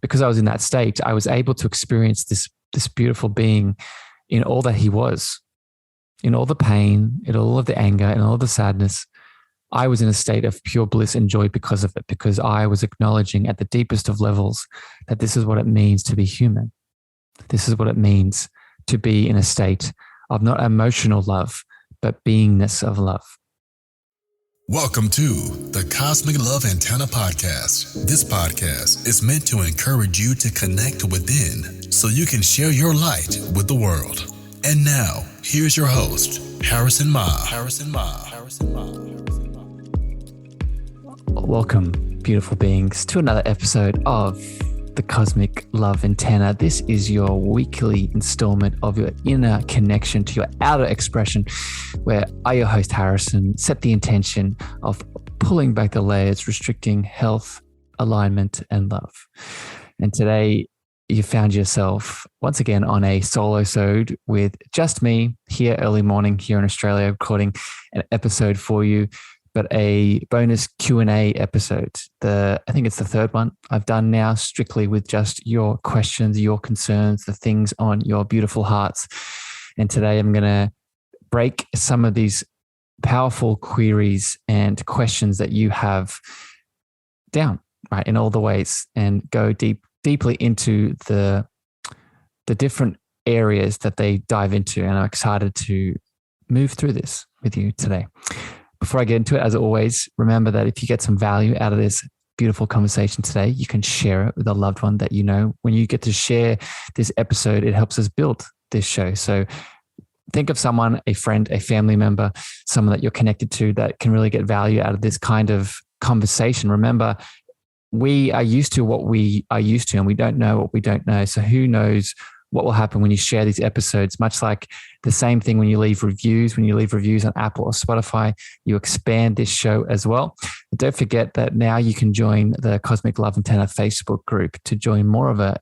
because I was in that state, I was able to experience this beautiful being in all that he was, in all the pain, in all of the anger, in all of the sadness. I was in a state of pure bliss and joy because of it, because I was acknowledging at the deepest of levels that this is what it means to be human. This is what it means to be in a state of not emotional love, but beingness of love. Welcome to the Cosmic Love Antenna Podcast. This podcast is meant to encourage you to connect within so you can share your light with the world. And now, here's your host, Harrison Meagher. Welcome, beautiful beings, to another episode of the Cosmic Love Antenna. This is your weekly installment of your inner connection to your outer expression, where I, your host Harrison, set the intention of pulling back the layers, restricting health, alignment, and love. And today you found yourself once again on a solo-sode with just me here early morning here in Australia, recording an episode for you, but a bonus Q&A episode. I think it's the third one I've done now, strictly with just your questions, your concerns, the things on your beautiful hearts. And today I'm going to break some of these powerful queries and questions that you have down, right, in all the ways, and go deeply into the different areas that they dive into. And I'm excited to move through this with you today. Before I get into it, as always, remember that if you get some value out of this beautiful conversation today, you can share it with a loved one that you know. When you get to share this episode, it helps us build this show. So think of someone, a friend, a family member, someone that you're connected to that can really get value out of this kind of conversation. Remember, we are used to what we are used to, and we don't know what we don't know. So who knows what will happen when you share these episodes? Much like the same thing when you leave reviews. When you leave reviews on Apple or Spotify, you expand this show as well. And don't forget that now you can join the Cosmic Love Antenna Facebook group to join more of a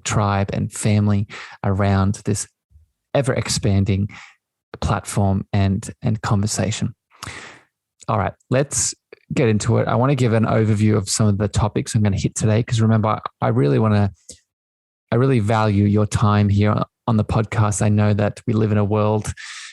tribe and family around this ever-expanding platform and conversation. All right, let's get into it. I want to give an overview of some of the topics I'm going to hit today, because remember, I really value your time here on the podcast. I know that we live in a world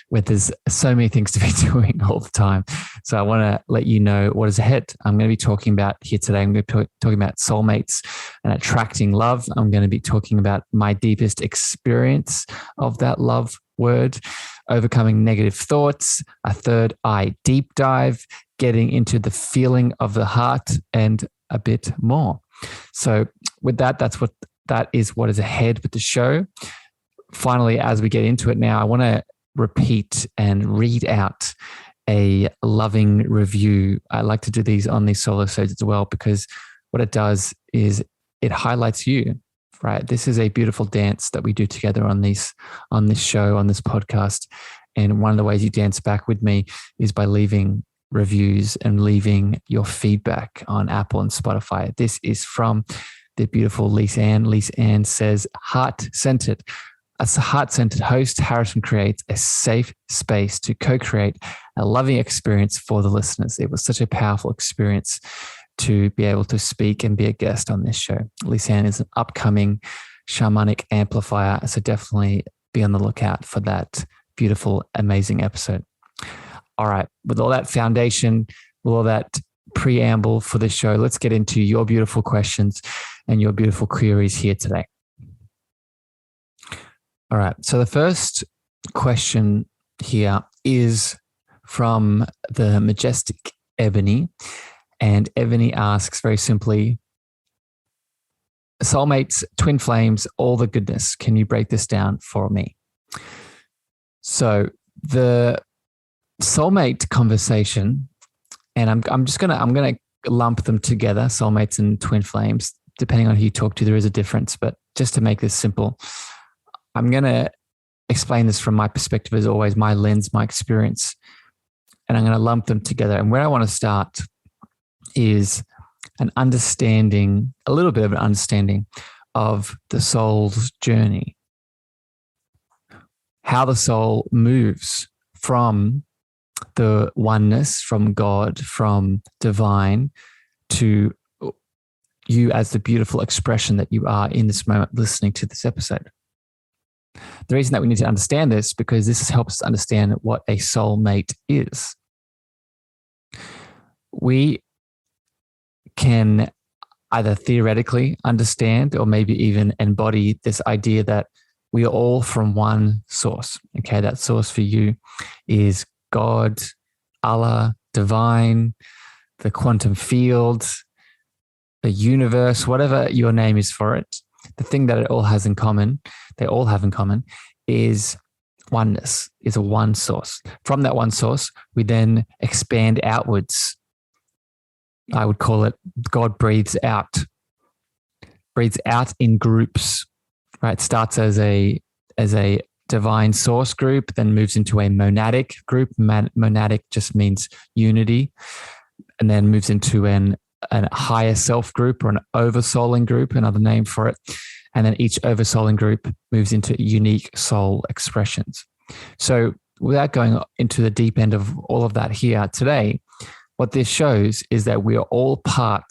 where there's so many things to be doing all the time. So I want to let you know what is ahead. I'm going to be talking about here today. I'm going to be talking about soulmates and attracting love. I'm going to be talking about my deepest experience of that love word, overcoming negative thoughts, a third eye deep dive, getting into the feeling of the heart, and a bit more. So with that, that is what is ahead with the show. Finally, as we get into it now, I want to repeat and read out a loving review. I like to do these on these solo-sodes as well, because what it does is it highlights you, right? This is a beautiful dance that we do together on this show, on this podcast. And one of the ways you dance back with me is by leaving reviews and leaving your feedback on Apple and Spotify. This is from the beautiful Lisa Ann. Lisa Ann says, heart-centered. As a heart-centered host, Harrison creates a safe space to co-create a loving experience for the listeners. It was such a powerful experience to be able to speak and be a guest on this show. Lisa Ann is an upcoming shamanic amplifier, so definitely be on the lookout for that beautiful, amazing episode. All right, with all that foundation, with all that preamble for this show, let's get into your beautiful questions and your beautiful queries here today. All right. So the first question here is from the majestic Ebony. And Ebony asks very simply, soulmates, twin flames, all the goodness. Can you break this down for me? So the soulmate conversation, and I'm going to lump them together, soulmates and twin flames. Depending on who you talk to, there is a difference. But just to make this simple, I'm going to explain this from my perspective, as always, my lens, my experience, and I'm going to lump them together. And where I want to start is a little bit of an understanding of the soul's journey, how the soul moves from the oneness, from God, from divine, to you as the beautiful expression that you are in this moment listening to this episode. The reason that we need to understand this, because this helps us understand what a soulmate is. We can either theoretically understand or maybe even embody this idea that we are all from one source. Okay, that source for you is God, Allah, divine, the quantum field, the universe, whatever your name is for it. The thing that it all has in common, they all have in common, is oneness, is a one source. From that one source, we then expand outwards. I would call it God breathes out in groups, right? Starts as a divine source group, then moves into a monadic group. Monadic just means unity, and then moves into a higher self group or an oversouling group, another name for it. And then each oversouling group moves into unique soul expressions. So without going into the deep end of all of that here today, what this shows is that we are all part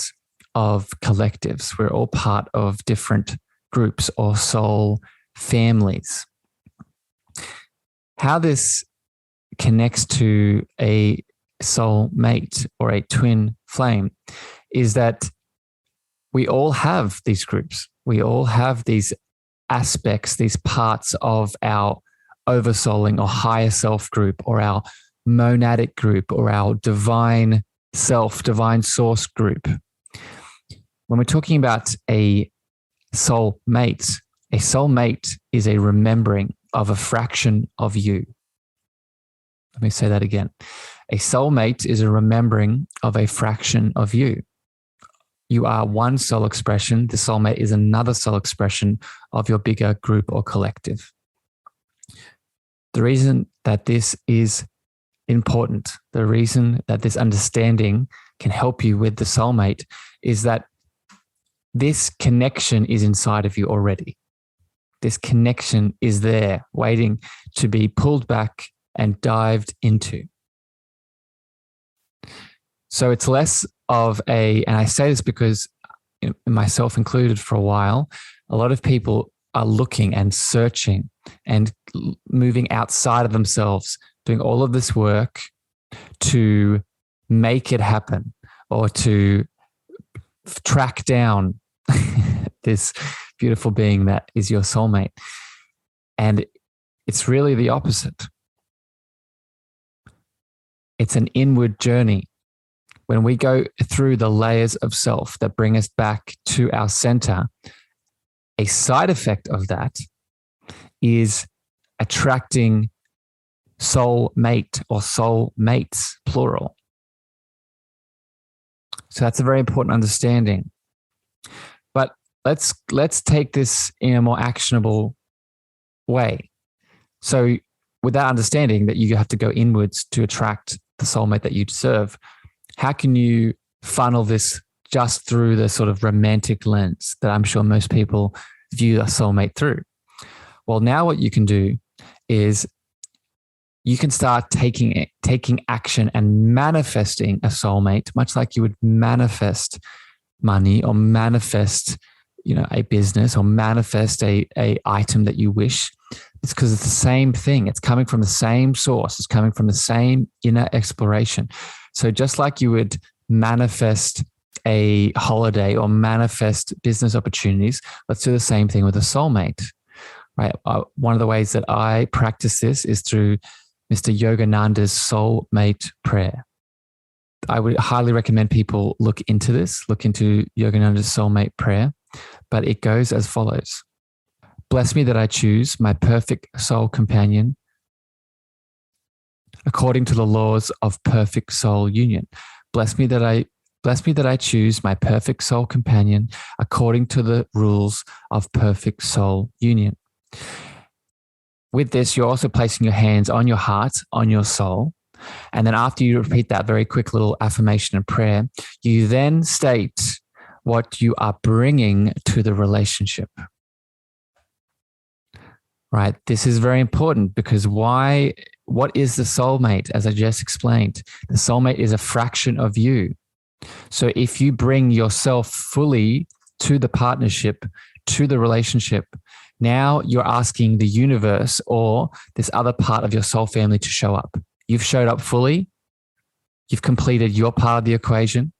of collectives. We're all part of different groups or soul families. How this connects to a soulmate or a twin flame is that we all have these groups. We all have these aspects, these parts of our oversouling or higher self group or our monadic group or our divine self, divine source group. When we're talking about a soulmate is a remembering of a fraction of you. Let me say that again. A soulmate is a remembering of a fraction of you. You are one soul expression. The soulmate is another soul expression of your bigger group or collective. The reason that this is important, the reason that this understanding can help you with the soulmate is that this connection is inside of you already. This connection is there waiting to be pulled back and dived into. So it's less of and I say this because myself included for a while, a lot of people are looking and searching and moving outside of themselves, doing all of this work to make it happen or to track down this beautiful being that is your soulmate. And it's really the opposite. It's an inward journey. When we go through the layers of self that bring us back to our center, a side effect of that is attracting soulmate or soulmates, plural. So that's a very important understanding. But let's take this in a more actionable way. So with that understanding that you have to go inwards to attract the soulmate that you deserve, how can you funnel this just through the sort of romantic lens that I'm sure most people view a soulmate through? Well, now what you can do is you can start taking action and manifesting a soulmate, much like you would manifest money or manifest, a business or manifest a item that you wish. It's because it's the same thing. It's coming from the same source. It's coming from the same inner exploration. So just like you would manifest a holiday or manifest business opportunities, let's do the same thing with a soulmate, right? One of the ways that I practice this is through Mr. Yogananda's soulmate prayer. I would highly recommend people look into Yogananda's soulmate prayer, but it goes as follows. Bless me that I choose my perfect soul companion according to the laws of perfect soul union. Bless me that I choose my perfect soul companion according to the rules of perfect soul union. With this, you're also placing your hands on your heart, on your soul. And then after you repeat that very quick little affirmation and prayer, you then state what you are bringing to the relationship. Right? This is very important because what is the soulmate? As I just explained, the soulmate is a fraction of you. So if you bring yourself fully to the partnership, to the relationship, now you're asking the universe or this other part of your soul family to show up. You've showed up fully. You've completed your part of the equation.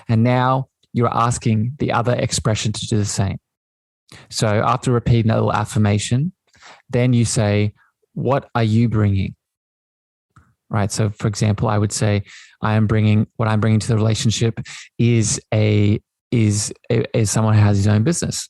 And now you're asking the other expression to do the same. So after repeating that little affirmation, then you say, what are you bringing? Right. So for example, I would say, what I'm bringing to the relationship is someone who has his own business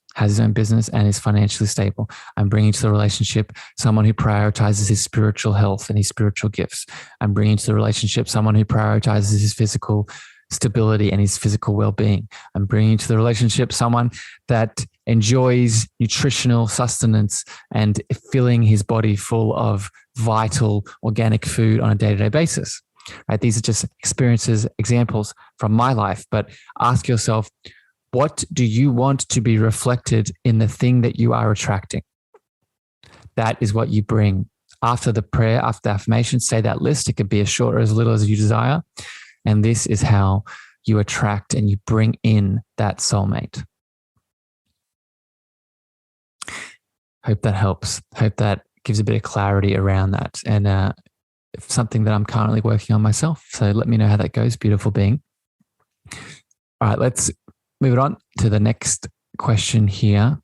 and is financially stable. I'm bringing to the relationship someone who prioritizes his spiritual health and his spiritual gifts. I'm bringing to the relationship someone who prioritizes his physical stability and his physical well-being. I'm bringing to the relationship someone that enjoys nutritional sustenance and filling his body full of vital organic food on a day-to-day basis. Right? These are just experiences, examples from my life, but ask yourself, what do you want to be reflected in the thing that you are attracting? That is what you bring. After the prayer, after the affirmation, say that list. It could be as short or as little as you desire. And this is how you attract and you bring in that soulmate. Hope that helps. Hope that gives a bit of clarity around that. And something that I'm currently working on myself. So let me know how that goes, beautiful being. All right, let's move it on to the next question here.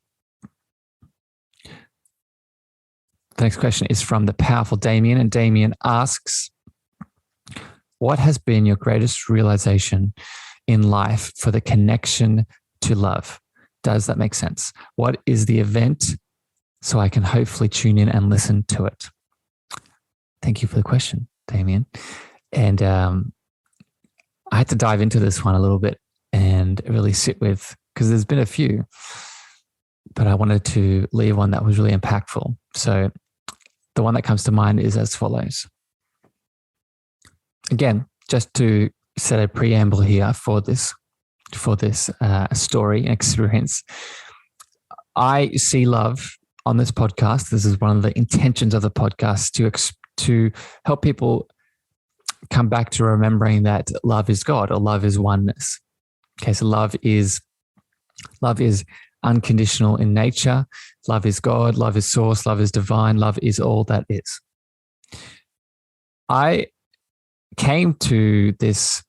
The next question is from the powerful Damien, and Damien asks, what has been your greatest realization in life for the connection to love? Does that make sense? What is the event so I can hopefully tune in and listen to it? Thank you for the question, Damien. And I had to dive into this one a little bit and really sit with, because there's been a few, but I wanted to leave one that was really impactful. So the one that comes to mind is as follows. Again, just to set a preamble here for this story and experience, I see love on this podcast. This is one of the intentions of the podcast, to help people come back to remembering that love is God, or love is oneness. Okay, so love is unconditional in nature. Love is God, love is source, love is divine, love is all that is. I came to this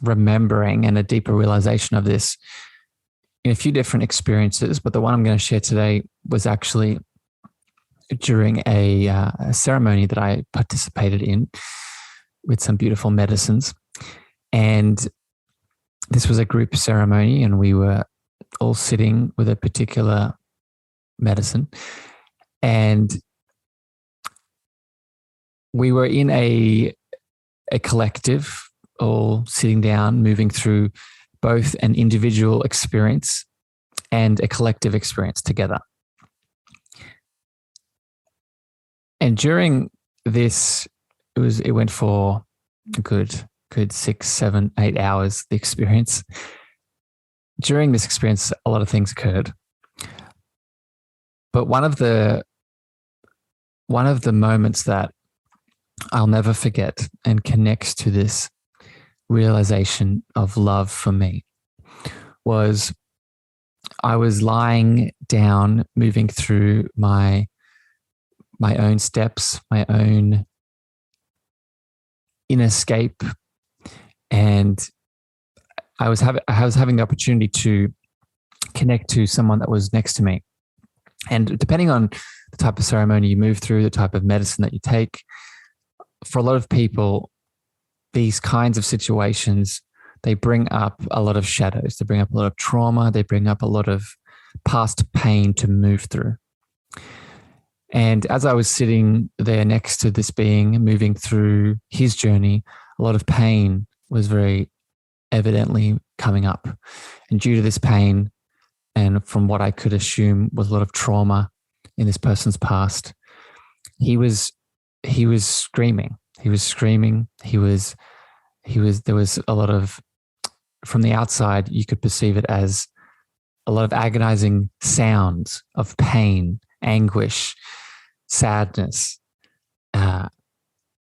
remembering and a deeper realization of this in a few different experiences, but the one I'm going to share today was actually during a ceremony that I participated in with some beautiful medicines. And this was a group ceremony, and we were all sitting with a particular medicine. And we were in a collective, all sitting down, moving through both an individual experience and a collective experience together. And during this, it went for a good 6, 7, 8 hours, the experience. During this experience, a lot of things occurred. But one of the moments that I'll never forget and connects to this realization of love for me was I was lying down, moving through my own steps, my own innerscape, and I was having the opportunity to connect to someone that was next to me. And depending on the type of ceremony you move through, the type of medicine that you take, for a lot of people, these kinds of situations, they bring up a lot of shadows. They bring up a lot of trauma. They bring up a lot of past pain to move through. And as I was sitting there next to this being, moving through his journey, a lot of pain was very evidently coming up. And due to this pain, and from what I could assume was a lot of trauma in this person's past, he was screaming. There was a lot of, from the outside, you could perceive it as a lot of agonizing sounds of pain, anguish, sadness,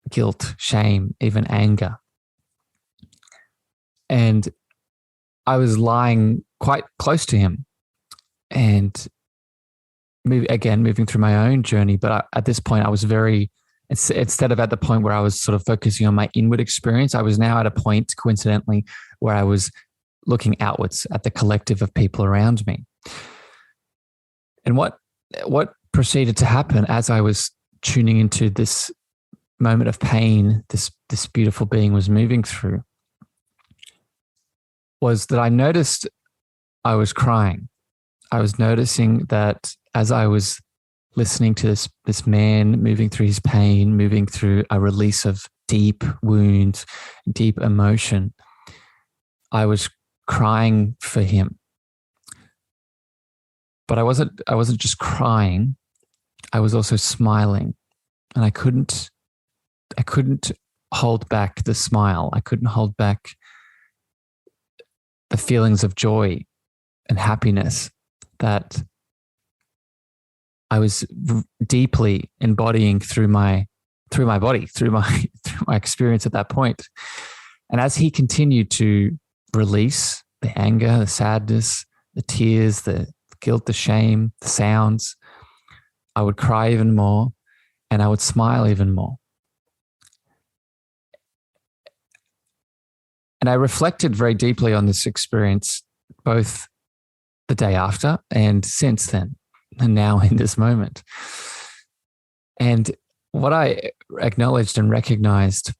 guilt, shame, even anger. And I was lying quite close to him and moving through my own journey. But at this point, I was instead of at the point where I was sort of focusing on my inward experience, I was now at a point, coincidentally, where I was looking outwards at the collective of people around me. And what proceeded to happen as I was tuning into this moment of pain, this beautiful being was moving through, was that I noticed I was crying. I was noticing that as I was listening to this man moving through his pain, moving through a release of deep wounds, deep emotion, I was crying for him. But I wasn't just crying, I was also smiling. And I couldn't hold back the smile. I couldn't hold back the feelings of joy and happiness that I was deeply embodying through my body, through my experience at that point. And as he continued to release the anger, the sadness, the tears, the guilt, the shame, the sounds, I would cry even more and I would smile even more. And I reflected very deeply on this experience, both the day after and since then, and now in this moment. And what I acknowledged and recognized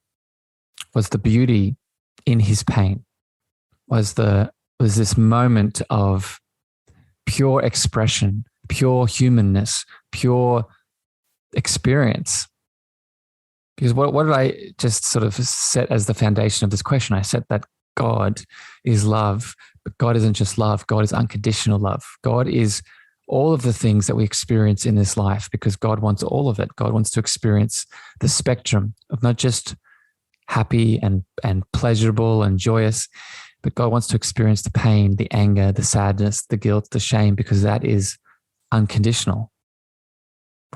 was the beauty in his pain, was this moment of pure expression, pure humanness, pure experience. Because what did I just sort of set as the foundation of this question? I said that God is love, but God isn't just love. God is unconditional love. God is all of the things that we experience in this life because God wants all of it. God wants to experience the spectrum of not just happy and pleasurable and joyous, but God wants to experience the pain, the anger, the sadness, the guilt, the shame, because that is unconditional.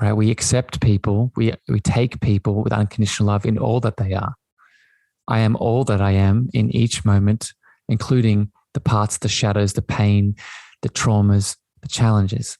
Right? We accept people, we take people with unconditional love in all that they are. I am all that I am in each moment, including the parts, the shadows, the pain, the traumas, the challenges.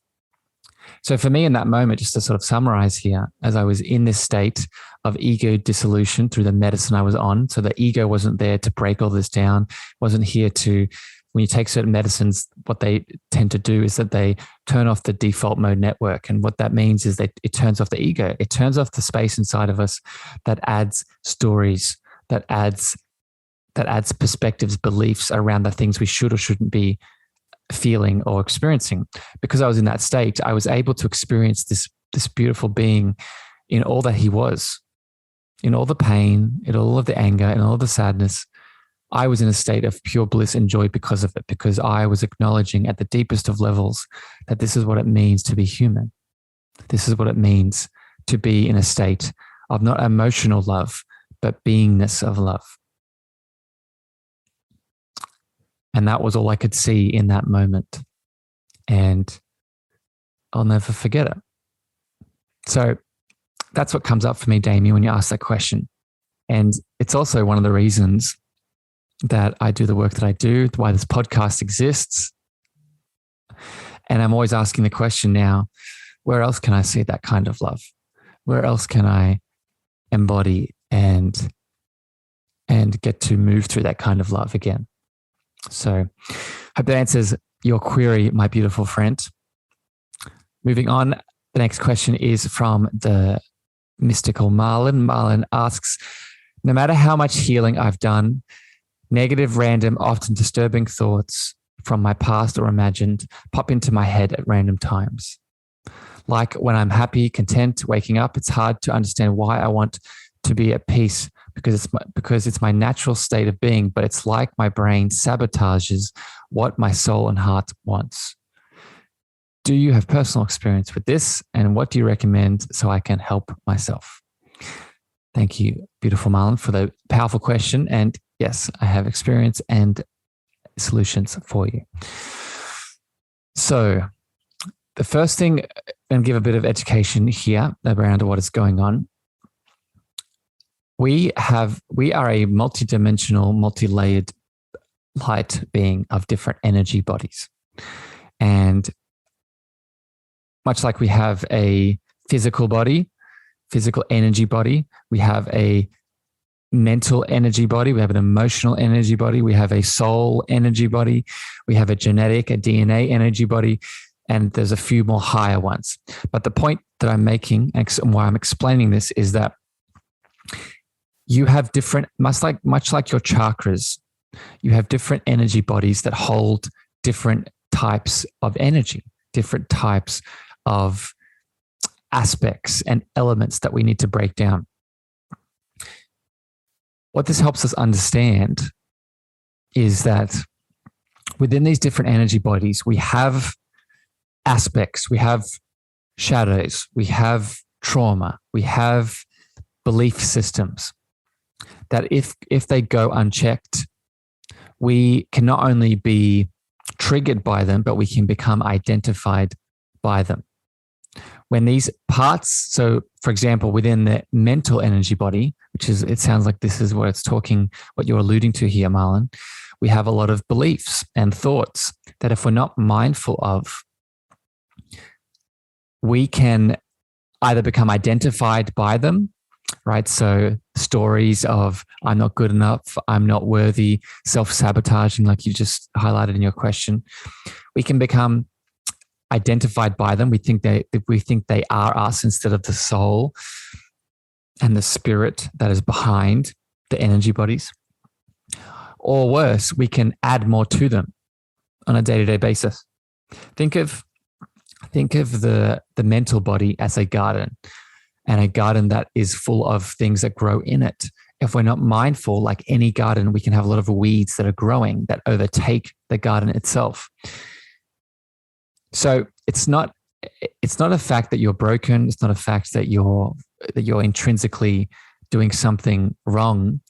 So for me in that moment, just to sort of summarize here, as I was in this state of ego dissolution through the medicine I was on, so the ego wasn't there to break all this down, wasn't here to, when you take certain medicines, what they tend to do is that they turn off the default mode network. And what that means is that it turns off the ego. It turns off the space inside of us that adds stories, that adds perspectives, beliefs around the things we should or shouldn't be feeling or experiencing. Because I was in that state, I was able to experience this beautiful being in all that he was, in all the pain, in all of the anger, in all of the sadness. I was in a state of pure bliss and joy because of it, because I was acknowledging at the deepest of levels that this is what it means to be human. This is what it means to be in a state of not emotional love, but beingness of love. And that was all I could see in that moment. And I'll never forget it. So that's what comes up for me, Damien, when you ask that question. And it's also one of the reasons that I do the work that I do, why this podcast exists. And I'm always asking the question now, where else can I see that kind of love? Where else can I embody and get to move through that kind of love again? So hope that answers your query, my beautiful friend. Moving on, the next question is from the mystical Marlon. Marlon asks, no matter how much healing I've done, negative, random, often disturbing thoughts from my past or imagined pop into my head at random times. Like when I'm happy, content, waking up, it's hard to understand why I want to be at peace because it's my natural state of being, but it's like my brain sabotages what my soul and heart wants. Do you have personal experience with this? And what do you recommend so I can help myself? Thank you, beautiful Marlon, for the powerful question. And yes, I have experience and solutions for you. So the first thing, and give a bit of education here around what is going on. We are a multidimensional, multi-layered light being of different energy bodies. And much like we have a physical body, physical energy body, we have a mental energy body, we have an emotional energy body, we have a soul energy body, we have a genetic, a DNA energy body, and there's a few more higher ones. But the point that I'm making and why I'm explaining this is that you have different, much like your chakras, you have different energy bodies that hold different types of energy, different types of aspects and elements that we need to break down. What this helps us understand is that within these different energy bodies, we have aspects, we have shadows, we have trauma, we have belief systems that if they go unchecked, we can not only be triggered by them, but we can become identified by them. When these parts, so for example, within the mental energy body, which is, it sounds like this is what you're alluding to here, Marlon, we have a lot of beliefs and thoughts that if we're not mindful of, we can either become identified by them, right? So stories of I'm not good enough, I'm not worthy, self-sabotaging, like you just highlighted in your question. We can become identified by them. We think they are us instead of the soul and the spirit that is behind the energy bodies. Or worse, we can add more to them on a day-to-day basis. Think of the mental body as a garden, and a garden that is full of things that grow in it. If we're not mindful, like any garden, we can have a lot of weeds that are growing that overtake the garden itself. So it's not a fact that you're broken. It's not a fact that you're intrinsically doing something wrong.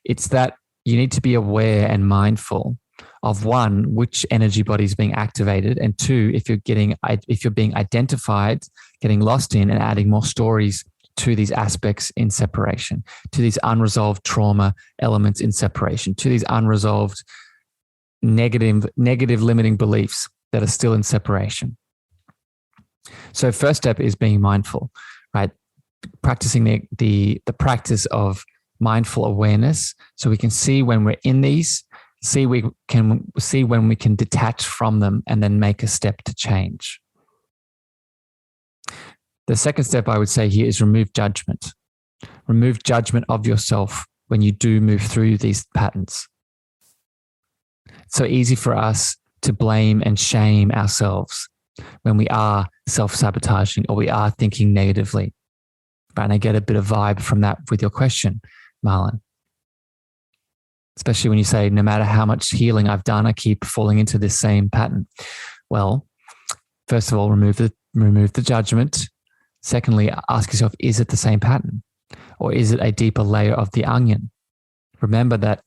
It's that you need to be aware and mindful of, one, which energy body is being activated, and two, if you're being identified, getting lost in and adding more stories to these aspects in separation, to these unresolved trauma elements in separation, to these unresolved negative limiting beliefs that are still in separation. So first step is being mindful, right? Practicing the practice of mindful awareness, so we can see when we're in these, see when we can detach from them and then make a step to change. The second step I would say here is remove judgment. Remove judgment of yourself when you do move through these patterns. It's so easy for us to blame and shame ourselves when we are self-sabotaging or we are thinking negatively. Right? And I get a bit of vibe from that with your question, Marlon. Especially when you say, no matter how much healing I've done, I keep falling into this same pattern. Well, first of all, remove the judgment. Secondly, ask yourself, is it the same pattern? Or is it a deeper layer of the onion? Remember that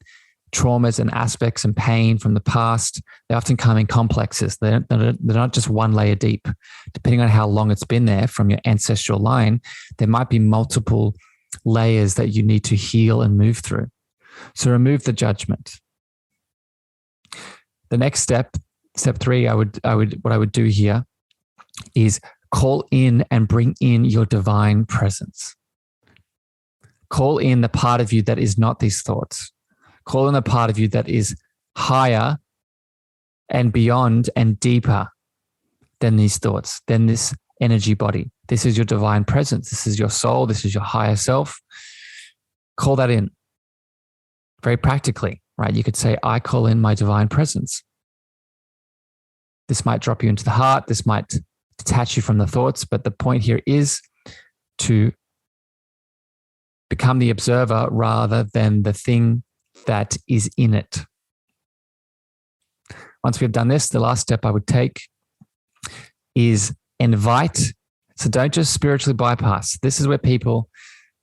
traumas and aspects and pain from the past, they often come in complexes. They're not just one layer deep. Depending on how long it's been there from your ancestral line, there might be multiple layers that you need to heal and move through. So remove the judgment. The next step 3, what I would do here is call in and bring in your divine presence. Call in the part of you that is not these thoughts. Call in the part of you that is higher and beyond and deeper than these thoughts, than this energy body. This is your divine presence. This is your soul. This is your higher self. Call that in. Very practically, right? You could say, I call in my divine presence. This might drop you into the heart. This might detach you from the thoughts. But the point here is to become the observer rather than the thing that is in it. Once we've done this, the last step I would take is invite. So don't just spiritually bypass. This is where people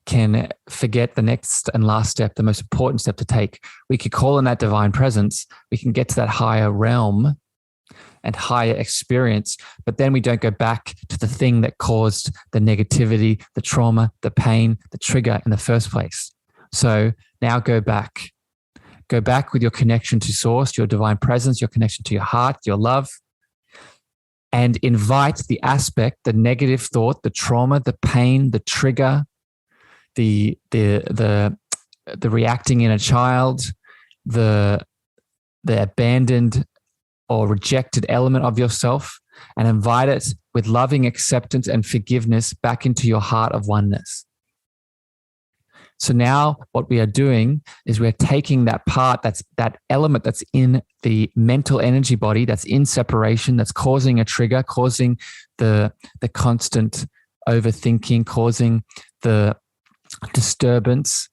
can forget the next and last step, the most important step to take. We could call in that divine presence. We can get to that higher realm and higher experience, but then we don't go back to the thing that caused the negativity, the trauma, the pain, the trigger in the first place. So now go back Go back with your connection to source, your divine presence, your connection to your heart, your love, and invite the aspect, the negative thought, the trauma, the pain, the trigger, the reacting in a child, the abandoned or rejected element of yourself, and invite it with loving acceptance and forgiveness back into your heart of oneness. So now what we are doing is we're taking that part, that element that's in the mental energy body, that's in separation, that's causing a trigger, causing the constant overthinking, causing the disturbance,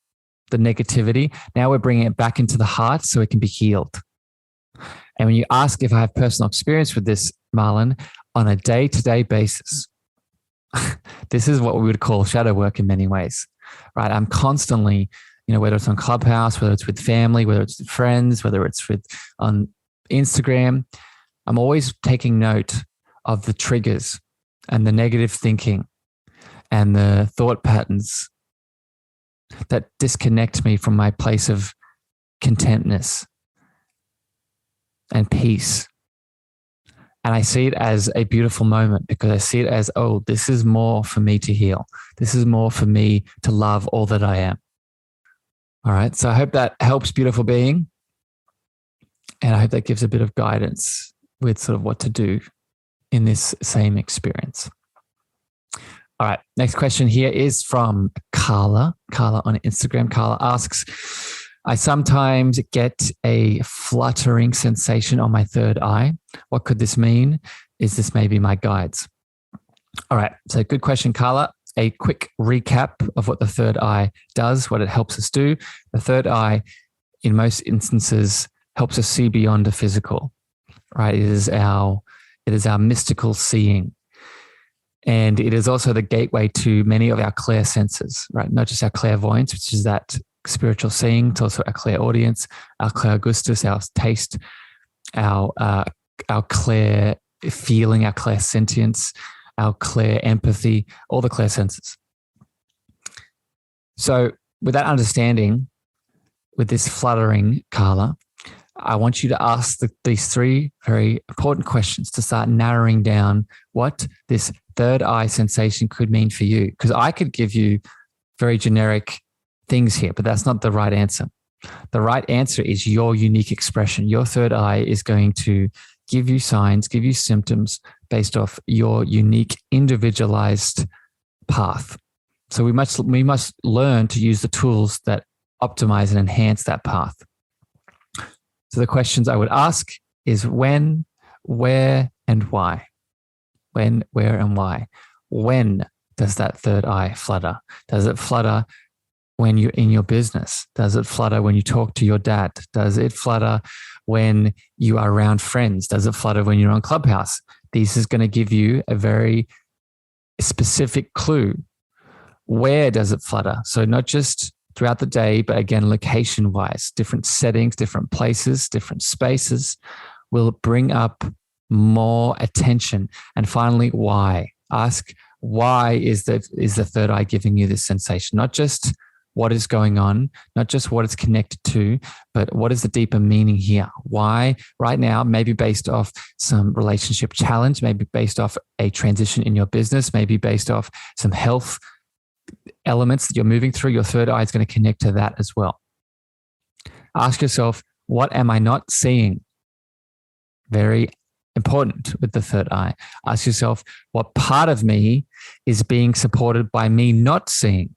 the negativity. Now we're bringing it back into the heart so it can be healed. And when you ask if I have personal experience with this, Marlon, on a day-to-day basis, this is what we would call shadow work in many ways, right? I'm constantly, whether it's on Clubhouse, whether it's with family, whether it's with friends, whether it's on Instagram, I'm always taking note of the triggers and the negative thinking and the thought patterns that disconnect me from my place of contentness and peace. And I see it as a beautiful moment because I see it as, oh, this is more for me to heal. This is more for me to love all that I am. All right. So I hope that helps, beautiful being. And I hope that gives a bit of guidance with sort of what to do in this same experience. All right. Next question here is from Carla. Carla on Instagram. Carla asks, I sometimes get a fluttering sensation on my third eye. What could this mean? Is this maybe my guides? All right. So good question, Carla. A quick recap of what the third eye does, what it helps us do. The third eye, in most instances, helps us see beyond the physical, right? It is our mystical seeing. And it is also the gateway to many of our clair senses, right? Not just our clairvoyance, which is that spiritual seeing. It's also our clairaudience, our clairgustus, our taste, our clair feeling, our clairsentience, our clair empathy, all the clair senses. So with that understanding, with this fluttering, Carla, I want you to ask these three very important questions to start narrowing down what this third eye sensation could mean for you. Because I could give you very generic things here, but that's not the right answer. The right answer is your unique expression. Your third eye is going to give you signs, give you symptoms based off your unique individualized path. So we must learn to use the tools that optimize and enhance that path. So the questions I would ask is when, where, and why. When, where, and why. When does that third eye flutter? Does it flutter when you're in your business? Does it flutter when you talk to your dad? Does it flutter when you are around friends? Does it flutter when you're on Clubhouse? This is going to give you a very specific clue. Where does it flutter? So not just throughout the day, but again, location-wise, different settings, different places, different spaces will bring up more attention. And finally, why? Ask, why is the third eye giving you this sensation? Not just what is going on, not just what it's connected to, but what is the deeper meaning here? Why right now, maybe based off some relationship challenge, maybe based off a transition in your business, maybe based off some health elements that you're moving through, your third eye is going to connect to that as well. Ask yourself, what am I not seeing? Very important with the third eye. Ask yourself, what part of me is being supported by me not seeing?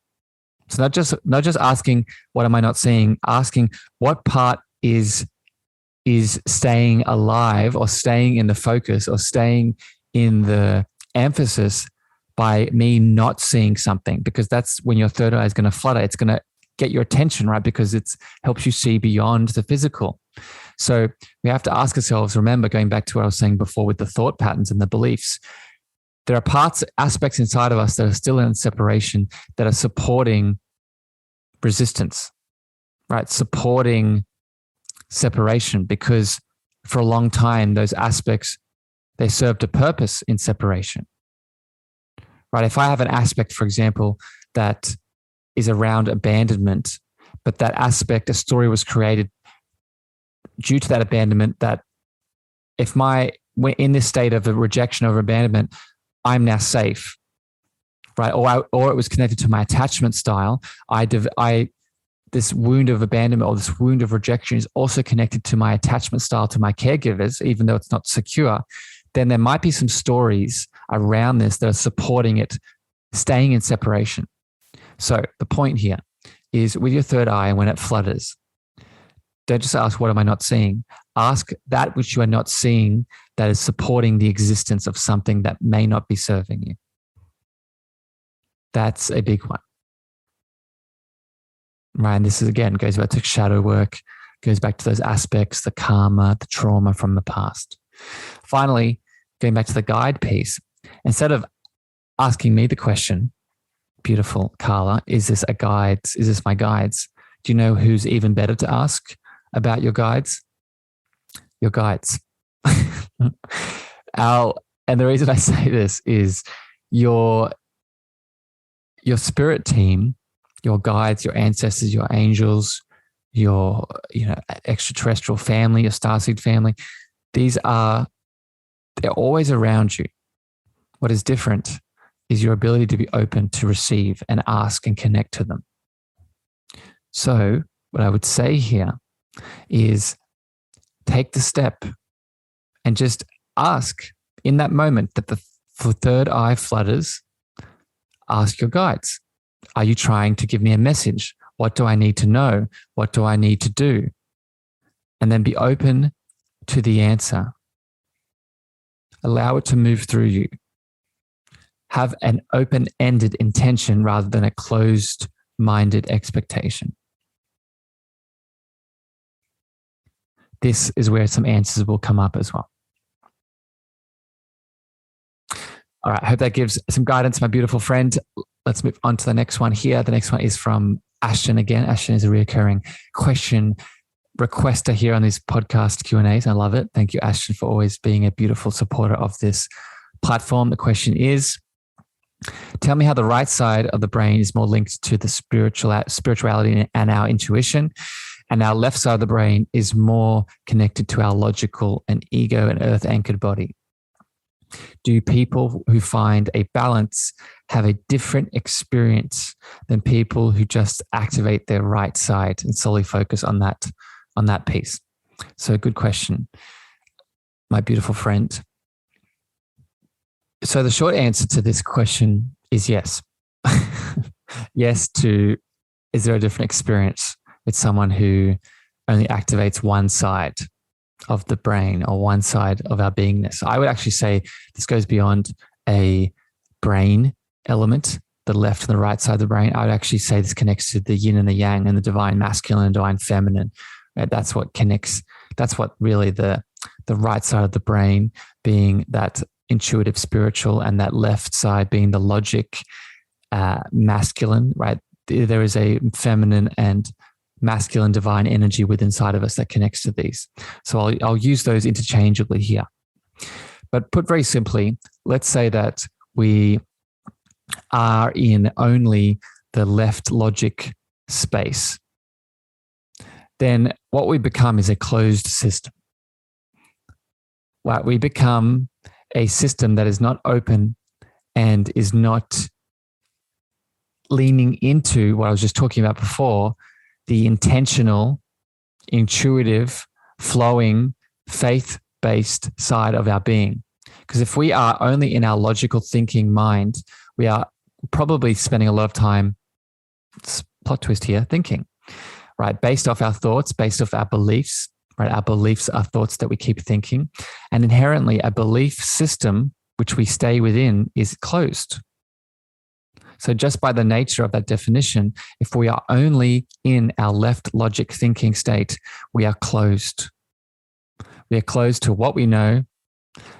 So not just asking, what am I not seeing? Asking, what part is staying alive or staying in the focus or staying in the emphasis by me not seeing something? Because that's when your third eye is going to flutter. It's going to get your attention, right? Because it helps you see beyond the physical. So we have to ask ourselves, remember, going back to what I was saying before with the thought patterns and the beliefs, there are aspects inside of us that are still in separation that are supporting resistance, right? Supporting separation, because for a long time, those aspects, they served a purpose in separation, right? If I have an aspect, for example, that is around abandonment, but that aspect, a story was created due to that abandonment, that if we're in this state of a rejection or abandonment, I'm now safe, right? Or it was connected to my attachment style. This wound of abandonment or this wound of rejection is also connected to my attachment style to my caregivers, even though it's not secure. Then there might be some stories around this that are supporting it staying in separation. So the point here is, with your third eye, when it flutters, don't just ask, what am I not seeing? Ask that which you are not seeing that is supporting the existence of something that may not be serving you. That's a big one. Right. And this is, again, goes back to shadow work, goes back to those aspects, the karma, the trauma from the past. Finally, going back to the guide piece, instead of asking me the question, beautiful Carla, is this a guide? Is this my guides? Do you know who's even better to ask about your guides? Your guides. And the reason I say this is your spirit team, your guides, your ancestors, your angels, your extraterrestrial family, your starseed family, they're always around you. What is different is your ability to be open to receive and ask and connect to them. So what I would say here is, take the step and just ask in that moment that the third eye flutters. Ask your guides, are you trying to give me a message? What do I need to know? What do I need to do? And then be open to the answer. Allow it to move through you. Have an open-ended intention rather than a closed-minded expectation. This is where some answers will come up as well. All right, I hope that gives some guidance, my beautiful friend. Let's move on to the next one here. The next one is from Ashton again. Ashton is a reoccurring question requester here on these podcast Q&As. I love it. Thank you, Ashton, for always being a beautiful supporter of this platform. The question is, tell me how the right side of the brain is more linked to the spirituality and our intuition, and our left side of the brain is more connected to our logical and ego and earth-anchored body. Do people who find a balance have a different experience than people who just activate their right side and solely focus on that piece? So, good question, my beautiful friend. So the short answer to this question is yes. Yes to, is there a different experience with someone who only activates one side of the brain or one side of our beingness? I would actually say this goes beyond a brain element, the left and the right side of the brain. I would actually say this connects to the yin and the yang and the divine masculine and divine feminine. Right? That's what connects. That's what really the right side of the brain being that intuitive spiritual, and that left side being the logic masculine, right? There is a feminine and masculine divine energy within inside of us that connects to these. So I'll use those interchangeably here. But put very simply, let's say that we are in only the left logic space. Then what we become is a closed system. Right? We become a system that is not open and is not leaning into what I was just talking about before, the intentional, intuitive, flowing, faith-based side of our being. Because if we are only in our logical thinking mind, we are probably spending a lot of time, plot twist here, thinking, right? Based off our thoughts, based off our beliefs, right? Our beliefs are thoughts that we keep thinking. And inherently, a belief system, which we stay within, is closed. So just by the nature of that definition, if we are only in our left logic thinking state, we are closed. We are closed to what we know,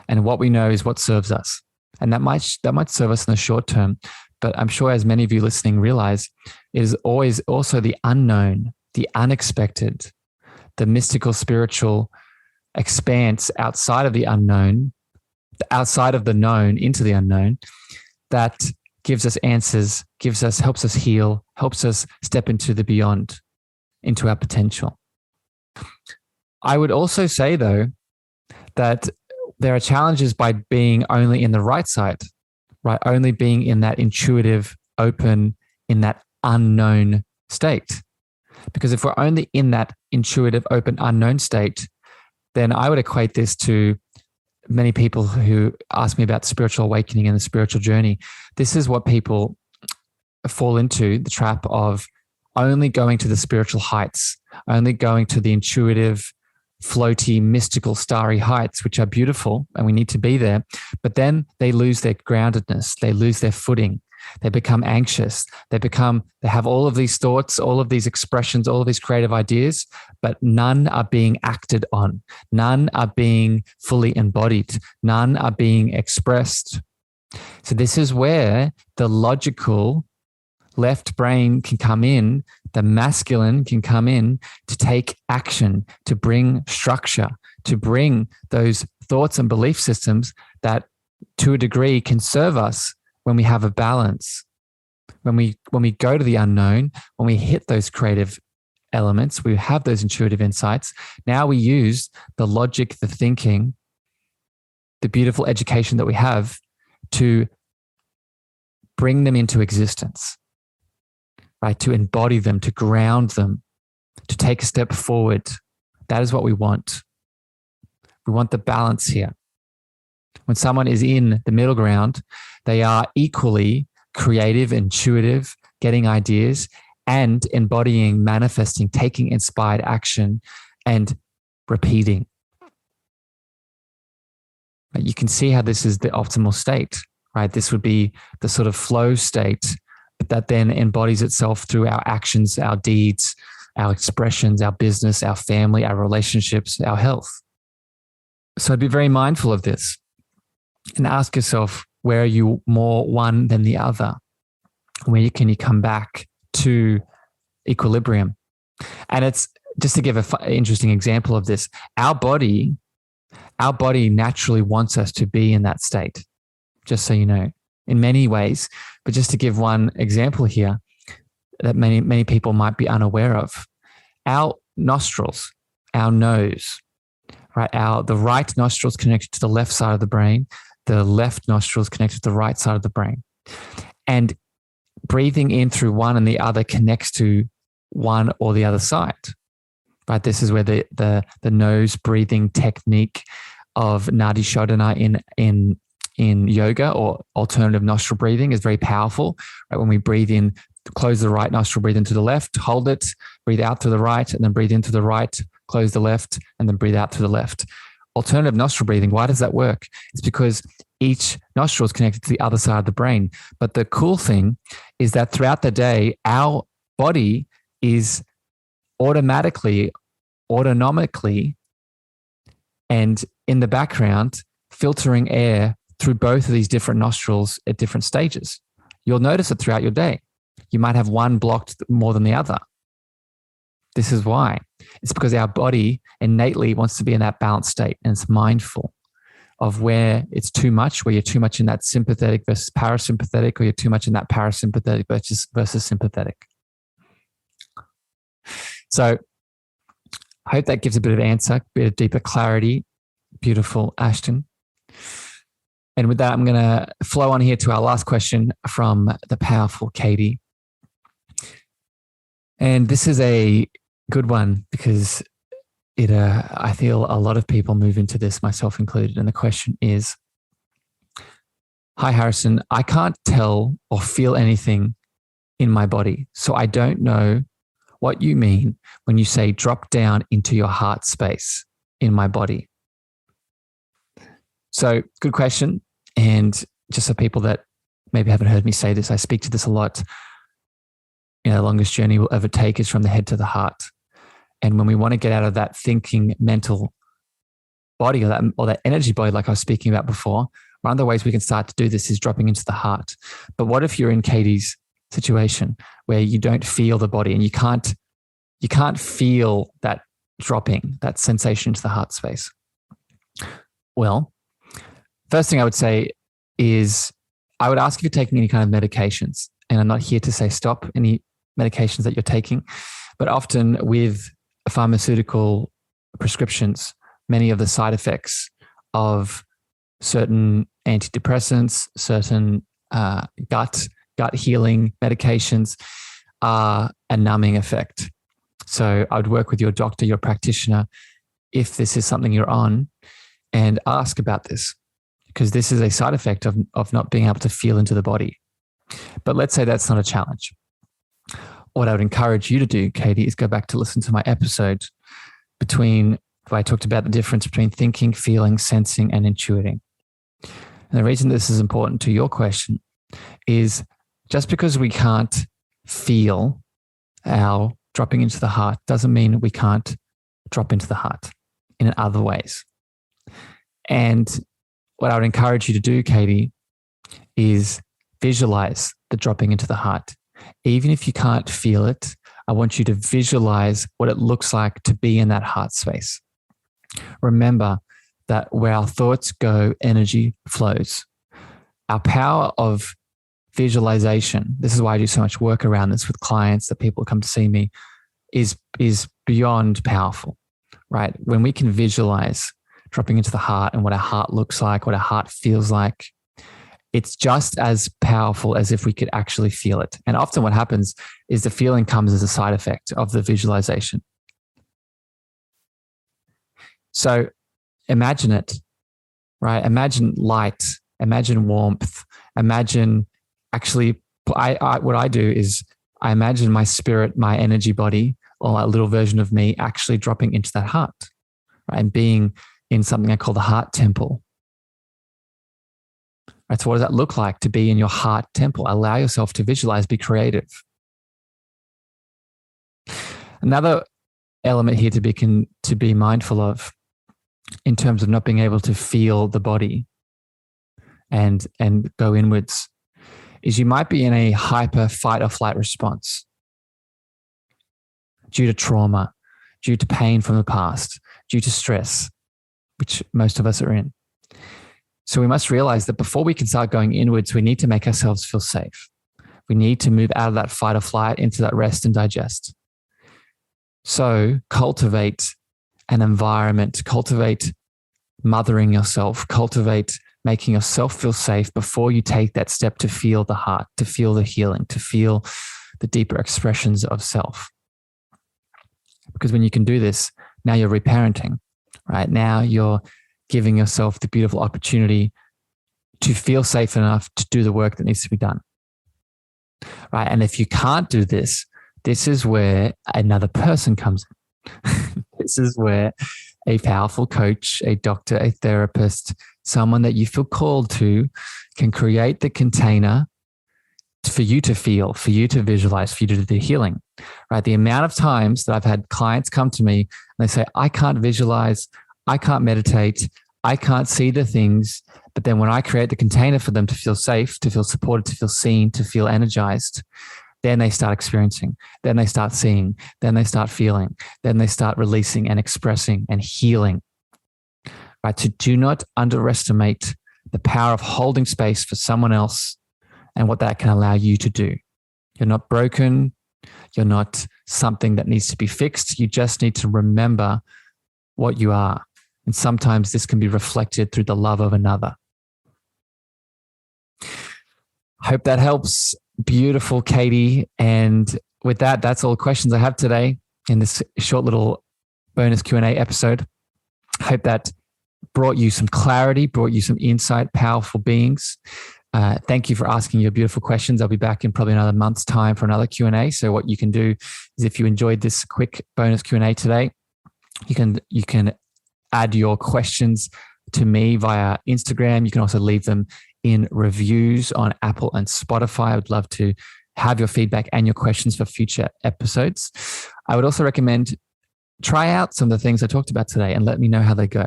and what we know is what serves us. And that might serve us in the short term, but I'm sure, as many of you listening realize, it is always also the unknown, the unexpected, the mystical, spiritual expanse outside of the unknown, outside of the known into the unknown, that gives us answers, helps us heal, helps us step into the beyond, into our potential. I would also say, though, that there are challenges by being only in the right side, right? Only being in that intuitive, open, in that unknown state. Because if we're only in that intuitive, open, unknown state, then I would equate this to many people who ask me about spiritual awakening and the spiritual journey. This is what people fall into, the trap of only going to the spiritual heights, only going to the intuitive, floaty, mystical, starry heights, which are beautiful and we need to be there. But then they lose their groundedness. They lose their footing. They become anxious. They have all of these thoughts, all of these expressions, all of these creative ideas, but none are being acted on. None are being fully embodied. None are being expressed. So this is where the logical left brain can come in, the masculine can come in to take action, to bring structure, to bring those thoughts and belief systems that to a degree can serve us when we have a balance. When we go to the unknown, when we hit those creative elements, we have those intuitive insights. Now we use the logic, the thinking, the beautiful education that we have to bring them into existence. Right? To embody them, to ground them, to take a step forward. That is what we want. We want the balance here. When someone is in the middle ground, they are equally creative, intuitive, getting ideas, and embodying, manifesting, taking inspired action, and repeating. You can see how this is the optimal state, right? This would be the sort of flow state that then embodies itself through our actions, our deeds, our expressions, our business, our family, our relationships, our health. So be very mindful of this and ask yourself, where are you more one than the other? Where can you come back to equilibrium? And it's just to give an interesting example of this, our body naturally wants us to be in that state, just so you know. In many ways, but just to give one example here that many people might be unaware of, our nostrils, our nose, right? The right nostril is connected to the left side of the brain, the left nostril is connected to the right side of the brain, and breathing in through one and the other connects to one or the other side, right? This is where the nose breathing technique of Nadi Shodhana in yoga or alternative nostril breathing is very powerful. Right? When we breathe in, close the right nostril, breathe into the left, hold it, breathe out through the right, and then breathe into the right, close the left, and then breathe out through the left. Alternative nostril breathing, why does that work? It's because each nostril is connected to the other side of the brain. But the cool thing is that throughout the day, our body is autonomically, and in the background, filtering air through both of these different nostrils at different stages. You'll notice it throughout your day. You might have one blocked more than the other. This is why. It's because our body innately wants to be in that balanced state, and it's mindful of where it's too much, where you're too much in that sympathetic versus parasympathetic, or you're too much in that parasympathetic versus sympathetic. So I hope that gives a bit of answer, a bit of deeper clarity. Beautiful, Ashton. And with that, I'm going to flow on here to our last question from the powerful Katie. And this is a good one because I feel a lot of people move into this, myself included. And the question is, hi, Harrison, I can't tell or feel anything in my body. So I don't know what you mean when you say drop down into your heart space in my body. So good question. And just for people that maybe haven't heard me say this, I speak to this a lot. The longest journey we'll ever take is from the head to the heart. And when we want to get out of that thinking mental body or that energy body, like I was speaking about before, one of the ways we can start to do this is dropping into the heart. But what if you're in Katie's situation where you don't feel the body and you can't feel that dropping, that sensation into the heart space? Well, first thing I would say is I would ask if you're taking any kind of medications. And I'm not here to say stop any medications that you're taking, but often with pharmaceutical prescriptions, many of the side effects of certain antidepressants, certain gut healing medications are a numbing effect. So I would work with your doctor, your practitioner, if this is something you're on, and ask about this, because this is a side effect of not being able to feel into the body. But let's say that's not a challenge. What I would encourage you to do, Katie, is go back to listen to my episode where I talked about the difference between thinking, feeling, sensing, and intuiting. And the reason this is important to your question is just because we can't feel our dropping into the heart doesn't mean we can't drop into the heart in other ways. And what I would encourage you to do, Katie, is visualize the dropping into the heart. Even if you can't feel it, I want you to visualize what it looks like to be in that heart space. Remember that where our thoughts go, energy flows. Our power of visualization, this is why I do so much work around this with clients that people come to see me, is beyond powerful, right? When we can visualize dropping into the heart and what our heart looks like, what our heart feels like, it's just as powerful as if we could actually feel it. And often what happens is the feeling comes as a side effect of the visualization. So imagine it, right? Imagine light, imagine warmth, imagine actually, what I do is I imagine my spirit, my energy body, or a little version of me actually dropping into that heart, right? And being in something I call the heart temple. Right, so what does that look like to be in your heart temple? Allow yourself to visualize, be creative. Another element here to be mindful of in terms of not being able to feel the body and go inwards is you might be in a hyper fight or flight response due to trauma, due to pain from the past, due to stress, which most of us are in. So we must realize that before we can start going inwards, we need to make ourselves feel safe. We need to move out of that fight or flight into that rest and digest. So cultivate an environment, cultivate mothering yourself, cultivate making yourself feel safe before you take that step to feel the heart, to feel the healing, to feel the deeper expressions of self. Because when you can do this, now you're reparenting, right? Now you're giving yourself the beautiful opportunity to feel safe enough to do the work that needs to be done, right? And if you can't do this, this is where another person comes in. This is where a powerful coach, a doctor, a therapist, someone that you feel called to can create the container for you to feel, for you to visualize, for you to do the healing, right? The amount of times that I've had clients come to me and they say, I can't visualize, I can't meditate, I can't see the things. But then when I create the container for them to feel safe, to feel supported, to feel seen, to feel energized, then they start experiencing, then they start seeing, then they start feeling, then they start releasing and expressing and healing. Right? So do not underestimate the power of holding space for someone else and what that can allow you to do. You're not broken. You're not something that needs to be fixed. You just need to remember what you are. And sometimes this can be reflected through the love of another. Hope that helps. Beautiful, Katie. And with that, that's all the questions I have today in this short little bonus Q&A episode. Hope that brought you some clarity, brought you some insight, powerful beings. Thank you for asking your beautiful questions. I'll be back in probably another month's time for another Q&A. So what you can do is if you enjoyed this quick bonus Q&A today, you can add your questions to me via Instagram. You can also leave them in reviews on Apple and Spotify. I would love to have your feedback and your questions for future episodes. I would also recommend try out some of the things I talked about today and let me know how they go.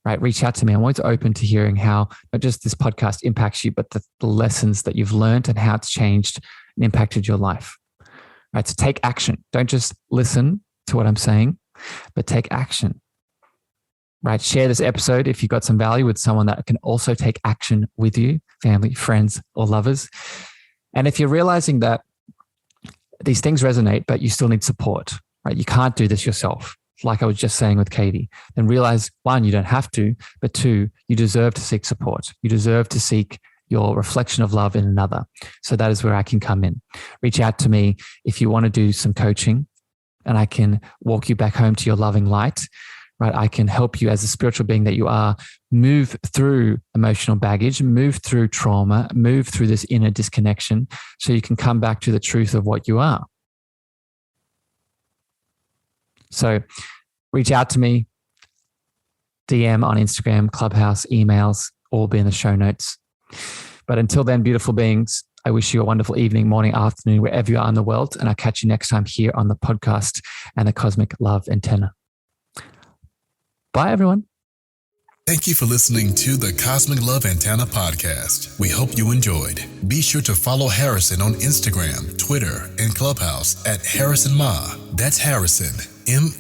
Right? Reach out to me. I'm always open to hearing how not just this podcast impacts you, but the lessons that you've learned and how it's changed and impacted your life. Right? So take action. Don't just listen to what I'm saying, but take action. Right? Share this episode if you got some value with someone that can also take action with you, family, friends, or lovers. And if you're realizing that these things resonate, but you still need support, right? You can't do this yourself. like I was just saying with Katie, then realize, one, you don't have to, but two, you deserve to seek support. You deserve to seek your reflection of love in another. So that is where I can come in. Reach out to me if you want to do some coaching, and I can walk you back home to your loving light, right? I can help you as a spiritual being that you are, move through emotional baggage, move through trauma, move through this inner disconnection so you can come back to the truth of what you are. So reach out to me, DM on Instagram, Clubhouse, emails, all be in the show notes. But until then, beautiful beings, I wish you a wonderful evening, morning, afternoon, wherever you are in the world. And I'll catch you next time here on the podcast and the Cosmic Love Antenna. Bye, everyone. Thank you for listening to the Cosmic Love Antenna podcast. We hope you enjoyed. Be sure to follow Harrison on Instagram, Twitter, and Clubhouse at Harrison Meagher. That's Harrison, Meagher.